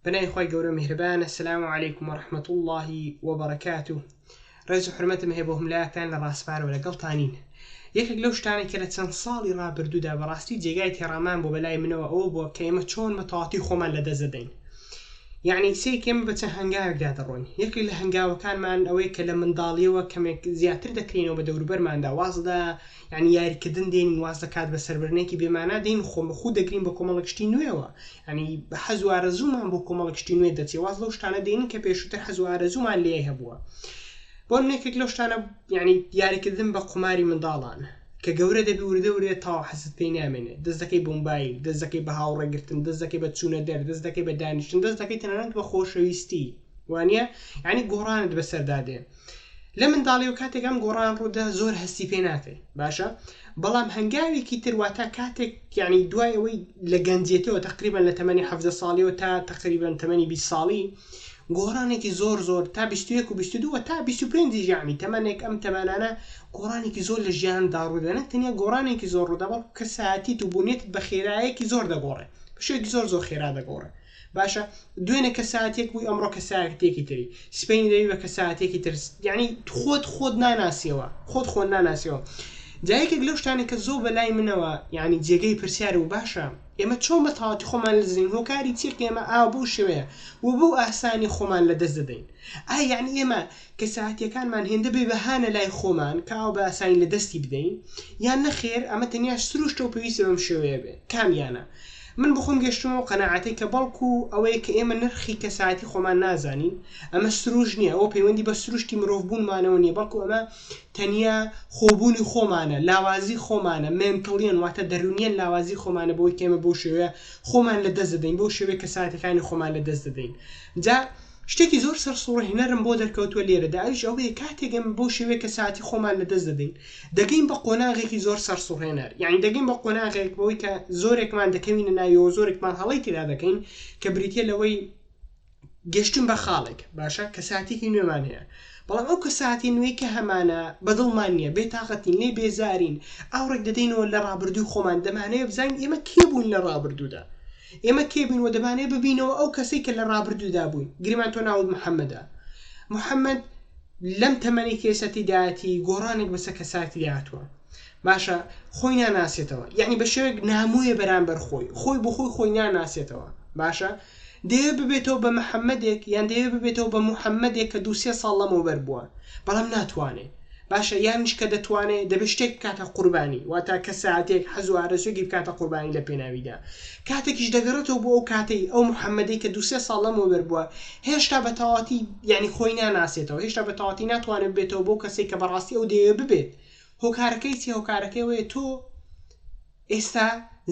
بنای خوای گەورە میهرەبان. السلام عليكم ورحمة الله وبركاته. ڕێز و حرمەتم هەیە بۆ هەملایەکتان لە ڕاستپارەوە لەگەڵتانین. یەکێک لەو شتانێک کە لە چەند ساڵی ڕابردوودا بەڕاستی جێگای تێڕامان بۆ بەلای منەوە ئەوە بووە کە ئێمە چۆن مەتەواتی خۆمان لەدەست دەدەین. یعنی سێک ئێمە بە چەند هەنگاوێکدا دەڕۆین. یەکێک لە هەنگاوەکانمان ئەوەیە کە لە منداڵیەوە کەمێک زیاتر دەکرێنەوە بە دەوروبەرماندا، وازدا یعنی یاریکردن دێنین، واز دەکات بە سەربرنێکی بێمانە دێن خۆ دەگرین بە کۆمەڵێک شتی نوێەوە، ینی بە حەز و ئارەزوومان بۆ کۆمەڵێک شتی نوێ دەچێت، واز لەو شتانە دێنین کە پێشووتر حەز و ئارەزوومان لێ هەبووە. بۆ نێکێک لەو شتانە یعنی یاریکردن بە قوماری منداڵان کە گەورە دەبی وردە تاوا حەزت پێی نامێنێت، دەست دەکەی بە مۆبایل، دەست دەکەی بە هاوڕێگرتن، دەست دەکەی بە چوونە دەر، دەست دەکەی بە دانیشتن، دەست دەکەی تەنانەت بە خۆشەویستی، وانە یعنی گۆڕانت بەسەردادێ. لە منداڵی و کاتێک ئەم گۆڕان ڕوودا زۆر هەستی پێ ناکەی باشە، بەڵام هەنگاوێکی ترواتە کاتێک یعنی دوای ئەوەی لە گەنجێتەوە تقریبا لە تەمەنی 17 ساڵیەوە تا تقریبا تەمەنی 20 ساڵی گۆڕانێکی زۆر تا 21 و 22 تا 25 یعنی تەمەنێک ئەم تەمانانە گۆڕانێکی زۆر لە ژیان داڕوودانە، تەنیا گۆڕانێکی زۆر ڕوودا بەڵکو کە ساعتیت و بوونێتت بە خێرایەکی زۆر دەگۆڕێ، بەشێکی زۆر خێرا دەگۆڕێ باشە. دوێنێ کە ساعتێک بووی ئەمڕۆ کە ساعتێکی تری سپێنی دەوی بە کە ساعتێکی تر، یعنی خۆت ناناسیەوە، خۆت ناناسیەوە. جایەکێک لەو شتانێک کە زۆر بەلای منەوە یعنی جێگەی پرسیار و باشە ئێمە چۆن بەتەواوەتی خۆمان لەدەستدەین، هۆکاری چێک ئێمە بۆ شێوەیە و بۆ ئاسانی خۆمان لەدەست دەدەین. یعنی ئێمە کە ساعتیەکانمان هێندە بێ بەهانە لای خۆمان کە بە ئاسانی لە دەستی بدەین، یان نەخێر ئەمە تەنیا سروشتە و پێویستە بەم شێوەیە بێ. کامیانە من بخۆم گەشتمەوە قەناعەتەی کە بەڵکو ئەوەیە کە ئێمە نرخی کە ساعتی خۆمان نازانین ئەمە سروش نییە، ئەوە پەیوەندی بە سروشتی مرۆڤ بوونمانەوە نیە، بەڵکو ئەمە تەنیا خۆبوونی خۆمانە، لاوازی خۆمانە، مێنتڵیان واتە دەرونیان لاوازی خۆمانە بۆی کە ئێمە بۆ شێوەیە خۆمان لەدەست دەدەین، بۆ شێوەیە کە ساعتەکانی خۆمان لەدەست دەدەین. جا شتێکی زۆر سەرسوڕە هێنەرم بۆ دەرکەوتووە لێرەدا ئەویش ئەوەیە کاتێک ئێمە بۆ شێوەیە کە ساعتی خۆمان لەدەست دەدەین دەگەین بە قۆناغێکی زۆر سەرسوڕهێنەر، یعنی دەگەین بە قۆناغێک بەوەی کە زۆرێکمان دەکەوینە ناویەوە، زۆرێکمان هەڵەی تێدا دەکەین کە بریتیە لەوەی گەشتن بە خاڵێک باشە کە ساعتێکی نوێمان هەیە، بەڵام ئەو کە ساعتی نوێی کە هەمانە بەدڵمان نییە، بێتاقەتین، لێ بێزارین، ئاوڕێک دەدەینەوە لە ڕابردووی خۆمان، دەمانەیە بزانین ئێمە کێ بووین لە ڕابردوودا، ئێمە کێ بووین و دەمانەیە ببینەوە ئەو کەسەی کە لە ڕابردوودا بووین. گریمان تۆ ناوت محەممەدە، محەممەد لەم تەمەنی کێسەتی داەتی گۆڕانێک بەسە کە ساعتی داهاتووە باشە، خۆی ناناسێتەوە، یعنی بە شێوەیەک نامویە بەرامبەر خۆی بۆ خۆی ناناسێتەوە باشە. دەیە ببێتەوە بە محەممەدێک یان دەیە ببێتەوە بە محەممەدێک کە 2-3 ساڵ لەمەوبەر بووە، بەڵام ناتوانێت باشە، یانیش کە دەتوانێت دەبێت شتێک بکاتە قوربانی، واتە کە ساعتێک حەز و ئارەزوێکی بکاتە قوربانی لە پێناویدا، کاتێکیش دەگەڕێتەوە بۆ ئەو کاتەی ئەو محەممەدەی کە 2-3 ساڵ لەمەوبەر بووە هێشتا بە تەواوەتی یعنی خۆی ناناسێتەوە، هێشتا بە تەواوەتی ناتوانێت بێتەوە بۆ کەسێک کە بەڕاستی ئەو دەیە ببێت. هۆکارەکەی چی؟ هۆکارەکەی تۆ ئێستا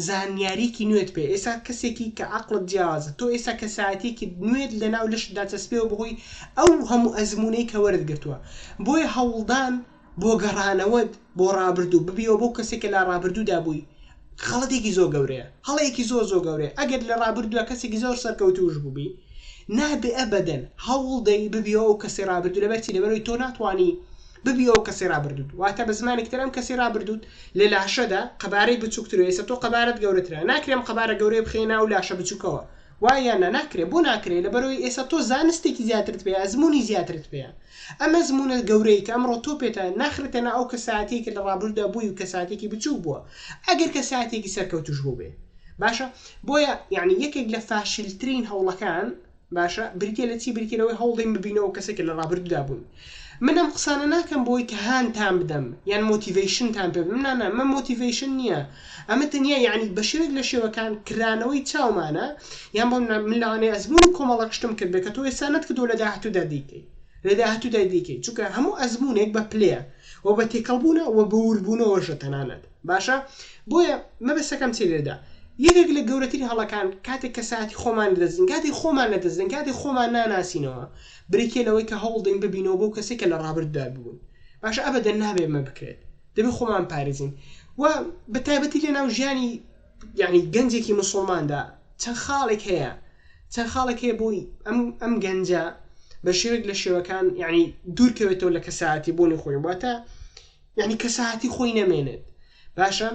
زانیاریکی نوێت پێ، ئێستا کەسێکی کە عەقڵت جیاوازە، تۆ ئێستا کە ساعتێکی نوێت لەناو لەشتدا چەسپێوە بەهۆی ئەو هەموو ئەزموونەی کە وەرتگرتووە، بۆیە هەوڵدان بۆ گەڕانەوەت بۆ ڕابردوو ببیەوە بۆ کەسێک کە لە ڕابردوودا بووی خەڵەتێکی زۆر گەورەیە، هەڵەیەکی زۆر گەورەیە. ئەگەر لە ڕابردووە کەسێکی زۆر سەرکەوتووش بووبی نابێ ئەبەدەن هەوڵ دەی ببیەوە ئەو کەسێ ڕابردوو، لەبەرچی لەبەرەوەی تۆ ناتوانی ببیەوە کەسی ڕابردووت، واتە بە زمانی تر ئەم کەسی ڕابردووت لە لاشەدا قەبارەی بچووکترە، ئێستا تۆ قەبارەت گەورەترە، ناکرێم قەبارە گەورەی بخێنا و لاشە بچووکەوە، وایە ناکرێت، بۆ ناکرێت لەبەرەوەی ئێستا تۆ زانستێکی زیاترت پێیە، ئەزمموی زیاترت پێیە، ئەمە زمونە گەورەی کە ئەمڕۆ تۆ پێتە ناخرێتەنە ئەو کە ساعتێکی لە ڕابردوودا بووی و کە ساعتێکی بچووک بووە، ئەگەر کە ساعتێکی سەرکەوتوش بوو بێ باشە. بۆیە یعنی یەکێک لە فاشلترین هەوڵەکان باشە بریتە لە چی؟ بریتە لەوەی هەوڵدەین ببینەوە کەسێک لە ڕابردوودا بوون. من ئەم قسانە ناکەم بۆی کە هانتان بدەم یان مۆتیڤیشنتان پێ بدەم، نانە من مۆتیڤیشن نییە، ئەمە تەنیا یعنی بە شێوەیەک لە شێوەکان کرانەوەی چاومانە، یان بۆ من لەوانەیە ئەزموون کۆمەڵک شتم کرد بێ کە تۆ ئێستا نەتکردووە لە داهاتوودا دیکەی، چونکە هەموو ئەزمونێک بە پلەیە و بە تێکەڵبوونە و بە وربوونەوەشە تەنانەت باشە. بۆیە مەبەستەکەم چی لێرەدا یەکێک لە گەورەترین هەڵەکان کاتێک کە ساعتی خۆمان لەدەستدەین، کاتی خۆمان لەدەستدەین، کاتی خۆمان ناناسینەوە بریکێ لەوەی کە هەوڵدەین ببینەوە بۆ کەسێک کە لە ڕابردوودا بوون باشە، ئەبەدەن نابێت مە بکرێت، دەبێت خۆمان پارێزین. و بە تایبەتی لە ناو ژیانی یعنی گەنجێکی موسڵماندا چەند خاڵێک هەیە بۆی ئەم گەنجە بە شێوەیەک لە شێوەکان یعنی دوورکەوێتەوە لە کە ساعتی بوونی خۆی، واتە یعنی کە ساعتی خۆی نەمێنێت باشە.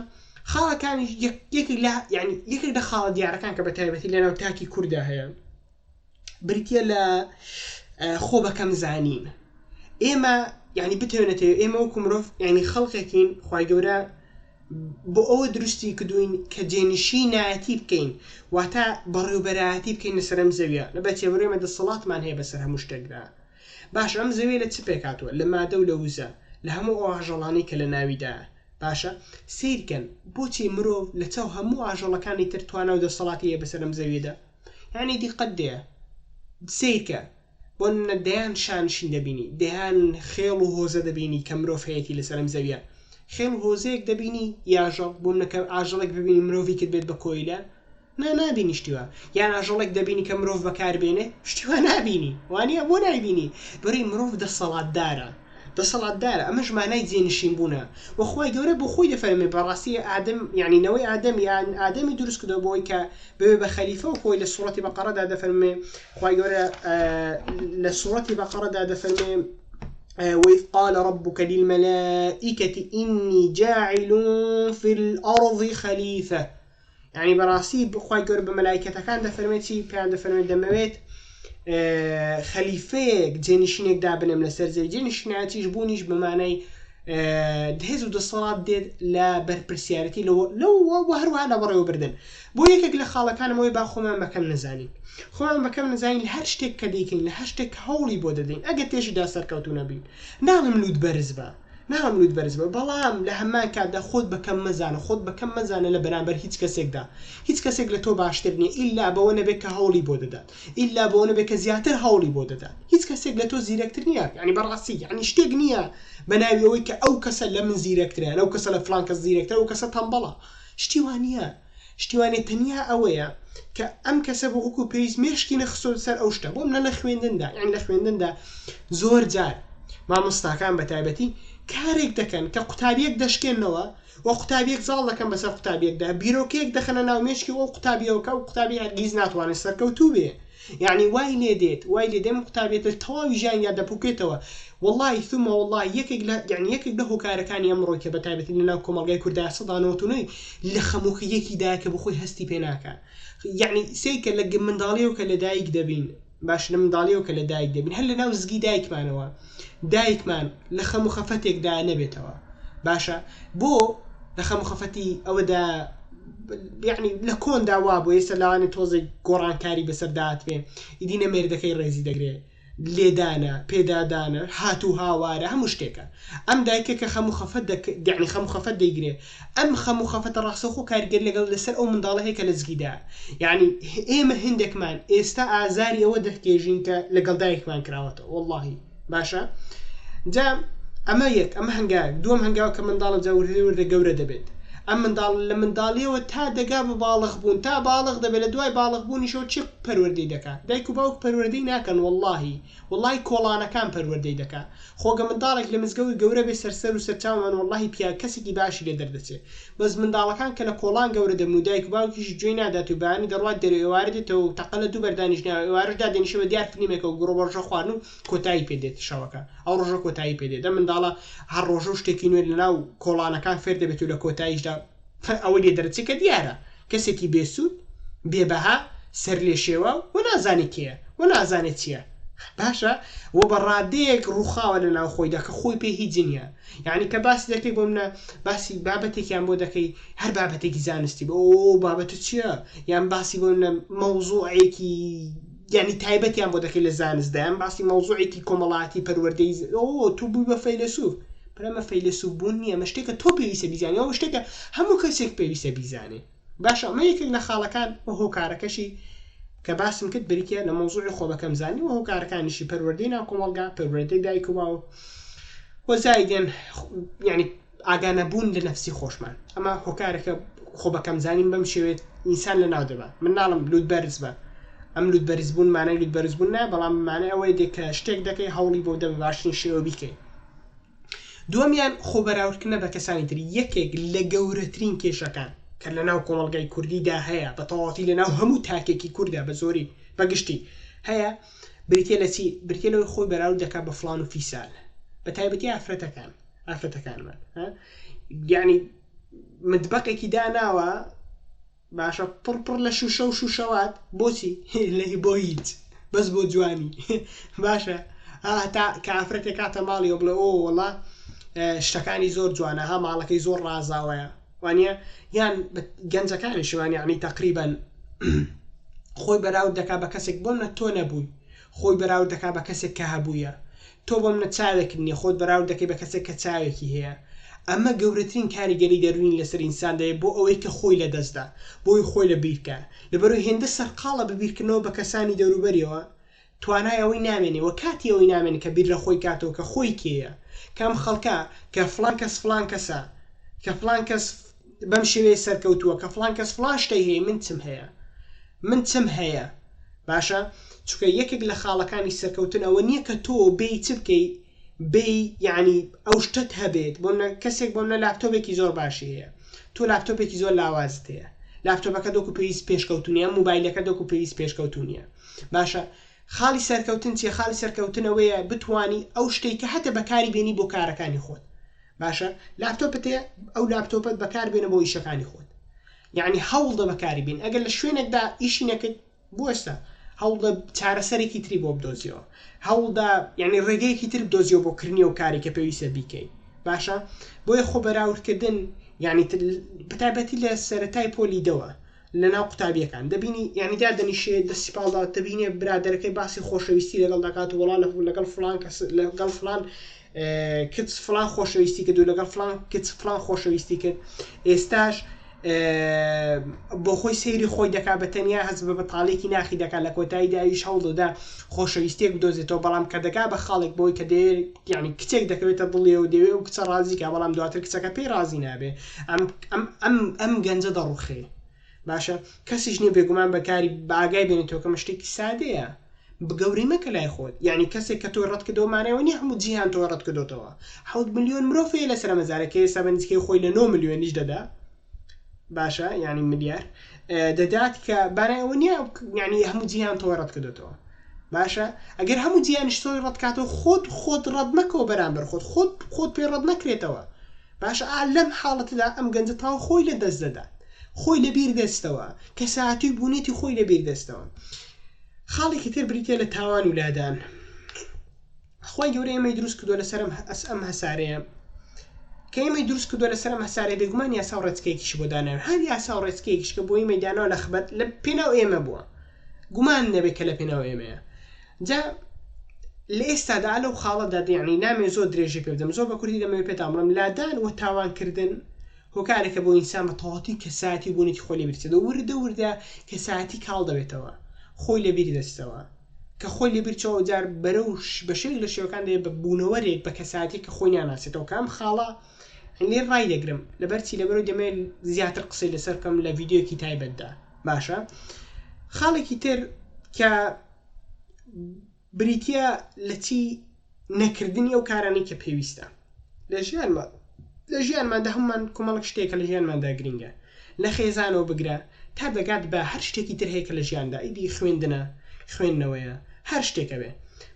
خاڵەکانی یەکێک لە خاڵە دیارەکان کە بە تایبەتی لەناو تاکی کووردا هەیە بریتە لە خۆ بەکەم زانین. ئێمە یعنی بتوێنێتەوە ئێمە وەکو مرۆڤ یعنی خەڵقێکین خوای گەورە بۆ ئەوە دروستی کردوین کە جێنشینایەتی بکەین واتە بەڕێوەبەرایەتی بکەین لەسەر ئەم زەویە لەبەر تێبەڕێمە دەسەڵاتمان هەیە بەسەر هەموو شتێکدا. باش ئەم زەویە لە چ پێکاتوە لە مادە و لە وزە لە هەموو ئەو ئاژەڵانەی کە لە ناویدایە. باشە سیرکەن بۆچی مرۆڤ لە چاو هەموو ئاژەڵەکانی تر توانە و دەسەڵاتی هەیە بەسەر ئەم زەویەدا. یعنی دیقەت دێ سیرکە بۆ دەیان شانشین دەبینی دەیان خێڵ و هۆزە دەبینی کە مرۆڤ هەیەی لەسەر ئەم زەویە. خێڵ هۆزەیەک دەبینی یاژەڵ بۆ منەکە ئاژەڵێک ببینی مرۆڤی کرد بێت بە کۆیلە نابینی شتیوە یان ئاژەڵێک دەبینی کە مرۆڤ بەکاربێنێ شتیوە نابینی وانە بۆ نایبینی بەڕی مرۆڤ دەسەڵاتدارە ئەمەش مانای جێنشین بوونە وەخوای گەورە بۆ خۆی دەفەرمێ بەڕاستی ئادەم یعنینەوەی ئادەم یان ئادەمی دروست کردەوە بۆی کە ببێ بە خەلیفە و خۆی لە سوڕەتی بەقەرەدا دەفەرمێ خوای گەورە لە سوڕەتی بەقەرەدا دەفەرمێ وإذ قال ربك للملائكة إني جاعل في الأرض خليفة يعني براسي بخواي قرب بملائكة كان دفرميتي كان دفرميت دمويت خەلیفەیەک جێنشینێک دابنم لەسەر زەوی جێنشینایەتیش بوونیش بەمانای دهێز و دەسەڵات دێت لە بەرپرسیارەتی لەو هەروەها لە بەڕێوەبردن بۆ یەکێک لە خاڵەکانمەوەی با خۆمان بەکەم نەزانین لە هەر شتێک کە دەیکەین لە هەر شتێک هەوڵی بۆ دەدەین ئەگەر تێژیدا سەرکەوتو نەبین ناڵم لوت بەرز بە بەڵام لە هەمان کاتدا خۆت بەکەم مەزانە لە بەرامبەر هیچ کەسێک لە تۆ باشتر نییە ئیلا بەوە نەبێت کە هەوڵی بۆ دەدات ئیلا بەوە نەبێت کە زیاتر هەوڵی بۆ دەدات هیچ کەسێک لە تۆ زیرەکتر نییە یعنی بەڕاستی یعنی شتێک نییە بەناوی ئەوەی کە ئەو کەسە لە من زیرەکترە ئەو کەسە لە فلان کەس زیرەکتر ئەو کەسە تەمبەڵە شتیوانێ تەنیا ئەوەیە کە ئەم کەسە بۆ وەکو پێویست مێشکی نەخسۆ سەر ئەو شتە بۆ منە لە خوێندندا زۆر جار مامۆستاکان بە تایبەتی کارێک دەکەن کە قوتابیەک دەشکێنەوە و قوتابیەک زاڵ دەکەن بەسەر قوتابیەکدا بیرۆکەیەک دەخەنە ناو مێشکی ئەو قوتابیەوەکە و قوتابی هەرگیز ناتوانێت سەرکەوتوو بێ یعنی وای لێ دێم قوتابێت تەواوی ژیان یا دەپوکێتەوە والله ثم والله یەکێک لە هۆکارەکانی ئەمڕۆ کە بە تایبەتی لەناو کۆمەڵگای کوردای سەدانەوەتونەی لە خەمۆکیەکیدا کە بخۆی هەستی پێ ناکە یعنی سێکە لە منداڵیەوە کە لە دایک دەبین باش لە منداڵیەوە کە لە دایک دەبین هەر لە ناو زگی دایکمان لە خەم و خەفەتێکدا نەبێتەوە باشە بۆ لە خەم و خەفەتی ئەوەدا یعنی لە کۆندا وا بۆ ئێستا لەوانێت تۆزێک گۆڕانکاری بەسەردات بێ ئیدینە مێردەکەی ڕێزی دەگرێت لێدانە پێدادانە هاتوو هاوارە هەموو شتێکە ئەم دایکە کە خەم و خەفەت دەیگرێت ئەم خەم و خەفەتە ڕاستەوخۆ کارگەر لەگەڵ لەسەر ئەو منداڵە هەیە کە لە زگیدا یعنی ئێمە هەندێکمان ئێستا ئازاری ئەوە دەکێژین کە لەگەڵ دایکمان کراوەتەوە واللهی باشە جا ئەمە هەنگاوە دووەم هەنگاوە کە منداڵە جاوردە گەورە دەبێت ئەم لە منداڵیەوە تا دەگا بە باڵغ بوون تا باڵغ دەبێت لە دوای باڵغ بوونیشەوە چی پەروەردەی دەکات دایک و باوک پەروەردەی ناکەن واللهی کۆڵانەکان پەروەردەی دەکات خۆگە منداڵێک لە مزگەوت گەورە بێ سەر و سەرچاومان واللهی پیا کەسێکی باشی لێ دەردەچێت بەس منداڵەکان کە لە کۆڵان گەورە دەبن و دایک و باوکیش گوێی نادات و بەیانی دەڕوات دەرێ ئێوارە دێتەوە و تەقە لە دوو بەردانیشتنەوە ئێوارەشدا دێنیشەوە دیار فلیمێکە و گڕۆ ڕۆژە خواردن و کۆتایی پێدێت شەوەکە ئەو ڕۆژە کۆتایی پێدێت دە منداڵە هەر ڕۆژە شتێکی نوێ لەناو کۆڵانەکان فێر دەبێت و لە کۆتاییشدا ئەوە لێ دەرەچێت کە دیارە کەسێکی بێسوود بێبەها سەر لێ شێوە و نازانێت کێیە و نازانێت چییە باشە وە بە ڕادەیەک ڕووخاوە لە ناو خۆیدا کە خۆی پێ هیچ نییە یعنی کە باسی دەکەی بۆ منە باسی بابەتێکیان بۆ دەکەی هەر بابەتێکی زانستی بۆ ئەو بابەتە چییە یان باسی بۆ منە مەوزوعێکی یعنی تایبەتیان بۆ دەکەی لە زانستدا یان باسی مەوزوعێکی کۆمەڵایەتی پەروەردەی تۆ بووی بە فەیلسوف پرەمە فەیلسوف بوون نییە مە شتێکە تۆ پێویستە بیزانێ ئەو شتێکە هەموو کەسێک پێویستە بیزانێ باشە ئەمە یەکێک لە خاڵەکان و هۆکارەکەشی کە باسم کرد بریتە لە مەوزوعی خۆ بەکەم زانی و هۆکارەکانیشی پەروەردەی ناو کۆمەڵگا پەروەردەی دایک و باوک و زایدێن یعنی ئاگانەبوون لە نەفسی خۆشمان ئەمە هۆکارەکە خۆ بەکەم زانین بەم شێوێت ئینسان لە ناو دەبات من ناڵم لوت بەرز بە ئەم لوت بەرزبوون مانای لوت بەرزبوون نا بەڵام مانای ئەوەی دێ کە شتێک دەکەی هەوڵی بۆ دەبێ باشترین شێوە بیکەی دووەمیان خۆ بەراوردکردنە بە کەسانی تر یەکێک لە گەورەترین کێشەکان کە لە ناو کۆمەڵگای کوردیدا هەیە بە تەواوەتی لە ناو هەموو تاکێکی کووردا بە زۆری بەگشتی هەیە بریتە لە چی بریتە لەوەی خۆی بەراورد دەکات بە فڵان و فیسال بە تایبەتی ئافرەتەکانمان یعنی متبەقێکی داناوە باشە پڕ لە شوشە و شوشەوات بۆچی لەی بۆ هیچ بەس بۆ جوانی باشە تا کافرەتێک کاتە ماڵی و بڵێ ئۆ وەڵا شتەکانی زۆر جوانە ها ماڵەکەی زۆر ڕازاوەیە وانە یان گەنجەکانی شوانی عنی تقریبان خۆی بەراورد دەکا بە کەسێک بۆم نە تۆ نەبووی خۆی بەراورد دەکا بە کەسێک کە هەبوویە تۆ بۆم نە چاوێک نییە خۆت بەراورد دەکەی بە کەسێک کە چاوێکی هەیە ئەمە گەورەترین کاریگەری دەروین لەسەر ئینسان دەیە بۆ ئەوەی کە خۆی لە دەستدا بۆی خۆی لە بیرکە لەبەرەوەی هێندە سەرقاڵە بەبیرکردنەوە بە کەسانی دەوروبەریەوە توانای ئەوەی نامێنێ و کاتی ئەوەی نامێنێ کە بیر لە خۆی کاتەوە کە خۆی کێیە کام خەڵکە کە فلان کەس فلان کەسە کە فلان کەس بەم شێوەیە سەرکەوتووە کە فلان کەس فلان شتەی هەیە من چم هەیە باشە چونکە یەکێک لە خاڵەکانی سەرکەوتن ئەوە نییە کە تۆ بێی چ بکەی بێ یعنی ئەو شتت هەبێت بۆ کەسێک بۆم نە لاپتۆپێکی زۆر باشی هەیە تۆ لاپتۆپێکی زۆر لاوازت هەیە لاپتۆپەکە دۆکو پێویست پێشکەوتونیە موبایلەکە دۆکو پێویست پێشکەوتونیە باشە خاڵی سەرکەوتن چیە خاڵی سەرکەوتنەوەیە بتوانی ئەو شتێک کە هەتە بەکاری بێنی بۆ کارەکانی خۆت باشە لاپتۆپت هەیە ئەو لاپتۆپت بەکار بێنە بۆ ئیشەکانی خۆت یعنی هەوڵدە بەکاری بین ئەگەر لە شوێنێکدا ئیشی نەکرد بۆستا هەوڵدە چارەسەرێکی تری بۆ بدۆزیەوە هەوڵدا یعنی ڕێگەیەکی تر بدۆزیەوە بۆ کردنی و کاری کە پێویستە بیکەی باشە بۆیە خۆ بەراوردکردن یعنی بەتایبەتی لە سەرەتای پۆلیدەوە لە ناو قوتابیەکان دەبینی یعنیدا دەنیشێ دەستی پاڵدا دەبینێ برادەرەکەی باسی خۆشەویستی لەگەڵ دەکات و وەڵام لەگەڵ فلان کەس لەگەڵ فلان کچ فلان خۆشەویستی کرد و لەگەڵ فلان کچ فلان خۆشەویستی کرد ئێستاش بۆ خۆی سەیری خۆی دەکا بە تەنیا هەز بە بەتاڵێکی ناخی دەکات لە کۆتاییدا ئیش هەوڵدەدا خۆشەویستێک بدۆزێتەوە بەڵام کە دەکا بە خاڵێک بۆی کە یعنی کچێک دەکەوێتە دڵێ و دەوێ و کچە ڕازیکە بەڵام دواتر کچەکە پێی ڕازی نابێ ئەم گەنجە دەڕوخێ باشە کەسیش نییە بێگومان بەکاری باگای بێنێتەوە کە شتێکی سادەیە بگەوری مەکە لای خۆت یعنی کەسێک کە تۆ ڕەت کردەوەمانەوە نیە هەموو جیهان تۆ ڕەت کردوتەوە 7 ملیۆن مرۆڤ هەیە لەسەر مەزارەکەی ئێستا بەنزیکەی خۆی لە 9 ملیۆنیش دەدا باشە یعنی ملیار دەدات کە بانای ئەوە نییە یعنی هەموو جیهان تۆ ڕەت کردوتەوە باشە ئەگەر هەموو جیهانیش تۆی ڕەت کاتەوە خۆت ڕەت مەکەوە بەرامبەر خۆت پێ ڕەت نەکرێتەوە باشە لەم حاڵەتدا ئەم گەنجە تاو خۆی لە دەست دەدات خۆی لە بیر دەستەوە کە ساعتی بوونێتی خۆی لە بیر دەستەوە خاڵێکی تر بریتە لە تاوان و لادان خۆی گەورە ئێمەی دروست کردووە لەسەر ئەم هەسارەیە کە ئێمەی دروست کردووە لەسەر ئەم هەسارەیە بێگومان یاسا و ڕێچکەیەکیش بۆ داناوێت هەر یاسا و ڕێچکەیەکیش کە بۆ ئێمەی داناوە لە خبەت لە پێناو ئێمە بووە گومان نەبێت کە لە پێناو ئێمەیە جا لە ئێستادا لەو خاڵەدا یعنی نامێ زۆر درێژی پێ بدەم زۆر بە کوردی دەمەوێت پێتان بڵێم لادان و تاوانکردن هۆکارێکە بۆ ئینسان بە تەواوەتی کە ساعتی بوونێتی خۆی لە بیرچێت وردە کە ساعتی کاڵ دەبێتەوە خۆی لە بیری دەستەوە کە خۆی لە بیرچەوە جار بەرەو بەشێک لە شێوەکان دێ بە بوونەوەرێک بە کەساتی کە خۆی ناناسێتەوە کام خاڵە لێ ڕای دەگرم لەبەرچی لەبەرەوە دەمێت زیاتر قسەی لەسەر بکەم لە ڤیدیۆکی تایبەتدا باشە خاڵێکی تر کە بریتە لە چی نەکردنی ئەو کارانی کە پێویستە لە ژیانماندا هەمومان کۆمەڵک شتێکە لە ژیانماندا گرنگە لە خێزانەوە بگرە تا دەگات بە هەر شتێکی تر هەیە کە لە ژیاندا ئیدی خوێندنە خوێندنەوەیە هەر شتێکە بێ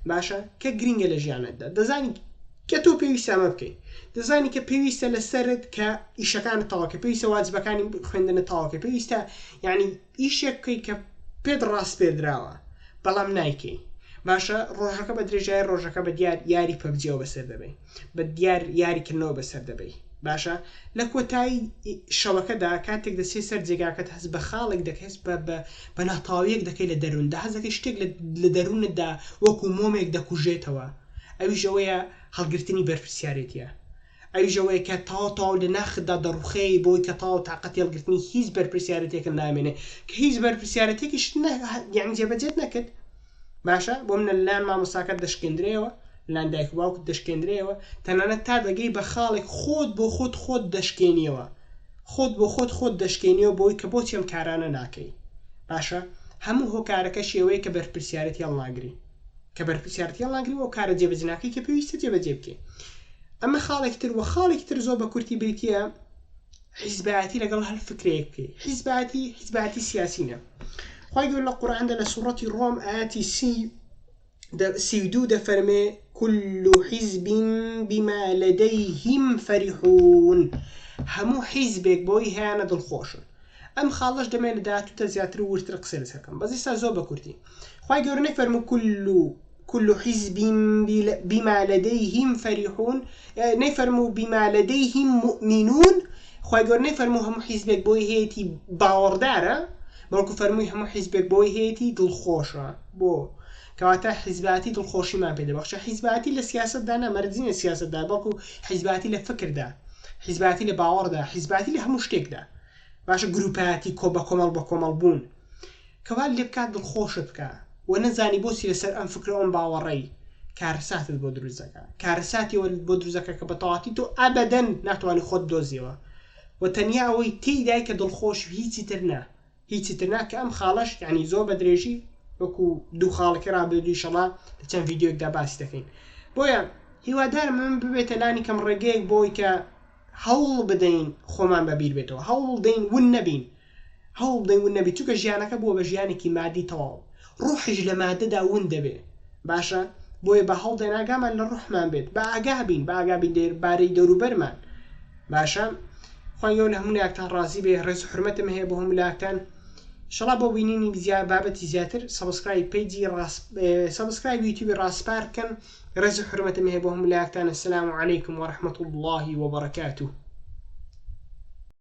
باشە کە گرنگە لە ژیانتدا دەزانی کە تۆ پێویستە ئەمە بکەیت دەزانی کە پێویستە لەسەرت کە ئیشەکانت تەواوکە پێویستە واجبەکانی خوێندنە تەواوکە پێویستە یعنی ئیشێک بکەیت کە پێت ڕاست پێدراوە بەڵام نایکەی باشە ڕۆژەکە بە درێژای ڕۆژەکە بە دیار یاری پەبجیەوە بەسەر دەبێت بە دیار یاریکردنەوە بەسەر دەبێت باشە لە کۆتایی شەوەکەدا کاتێک دەسێ سەر جێگاکەت هەست بە خاڵێک دەکەست بە ناتاویەک دەکەی لە دەرووندا هەز دەکەی شتێک لە دەروونتدا وەکو مۆمێک دەکوژێتەوە ئەویژەوەیە هەڵگرتنی بەرپرسیارەتیە ئەویژەوەیە کە تاو لە ناخدا دەڕوخەی بۆی کە تاو تااقەتی هەڵگرتنی هیچ بەرپرسیارەتێکە نامێنێ کە هیچ بەرپرسیارەتێکیش یعنی جێبەجێت نەکرد باشە بۆ منە لان مامۆستاکەت دەشکێندرێەوە لان دایک و باوکت دەشکێندرێەوە تەنانەت تا دەگەی بە خاڵێک خۆت بۆ خۆت دەشکێنیەوە خۆت بۆ خۆت دەشکێنیەوە بۆی کە بۆچی ئەم کارانە ناکەی باشە هەموو هۆکارەکە شێوەیە کە بەرپرسیارەتی هەڵناگری کە بەرپرسیارەتی هەڵناگری و کارە جێبەجێناکەی کە پێویستە جێبەجێ بکەی ئەمە خاڵێک تر وە خاڵێکی تر زۆر بە کورتی بریتە حیزبەتی لەگەڵ هەر فکرەیەک بکەی حیزبەتی سیاسینە خی گەور لە قورئاندا لە سوورەتی ڕۆم ئاەتی 32 دەفەرمێ كل حزب بما لديهم فرحون هەموو حیزبێک بۆی هیانە دڵخۆشن ئەم خاڵەش دەمێنە داهاتووتە زیاتر و ورتر قسە لەسەرکەم بەس ئێستا زۆر بە کورتی خوای گەورە نەیفەرموو كل حزب بما لديهم فرحون نەیفەرموو بما لديهم مؤمنون خوای گەورە نەیفەرموو هەموو حیزبێک بۆی هەیەی باوەڕدارە بەڵکو فەرمووی هەموو حیزبێک بۆی هەیەی دڵخۆشە بۆ کەواتە حیزباتی دڵخۆشیمان پێ دەبەخشە حیزباتی لە سیاسەتدا نەمەرجینە سیاسەتدا بەڵکو حیزباتی لە فکردا حیزباتی لە باوەڕدا حیزباتی لە هەموو شتێکدا باشە گروپاتی بە کۆمەڵ بوون کەوا لێ بکات دڵخۆشت بکە و نەزانی بۆچی لەسەر ئەم فکرە ئەم باوەڕەی کارەساتت بۆ دروستەکە کارەساتیەوە بۆ دروستەکە کە بەتەواتی تۆ ئەبەدەن ناتوانانی خۆت دۆزیەوە و تەنیا ئەوەی تێیدای کە دڵخۆش هیچی تر نا کە ئەم خاڵەش یعنی زۆر بە درێژی وەکو دوو خاڵەکە ڕابردووی شەڵا لە چەند ڤیدیۆیەکدا باسی دەکەین بۆیە هیوادارم من ببێتە لانی کەم ڕێگەیەک بۆی کە هەوڵ بدەین خۆمان بەبیر بێتەوە هەوڵ بدەین ون نەبین چونکە ژیانەکە بووە بە ژیانێکی مادی تەواو ڕوحش لە مادەدا ون دەبێ باشە بۆیە بە هەوڵ دەین ئاگامان لە ڕوحمان بێت بە ئاگابین دەربارەی دەوروبەرمان باشە خوای گەورە لە هەموو لایەکتان ڕازی بێ ڕێز و حورمەتم هەیە بۆ هەموو لایەکتان انشاءالله بۆ بینینی بابەتی زیاتر سبسکرایب پیجی سبسکرایب یوتیوبی ڕاستپار بکەن ڕێز و حورمەتم هەیە بۆ هەموو لایەکتان السلام علیکم ورحمة الله وبركاته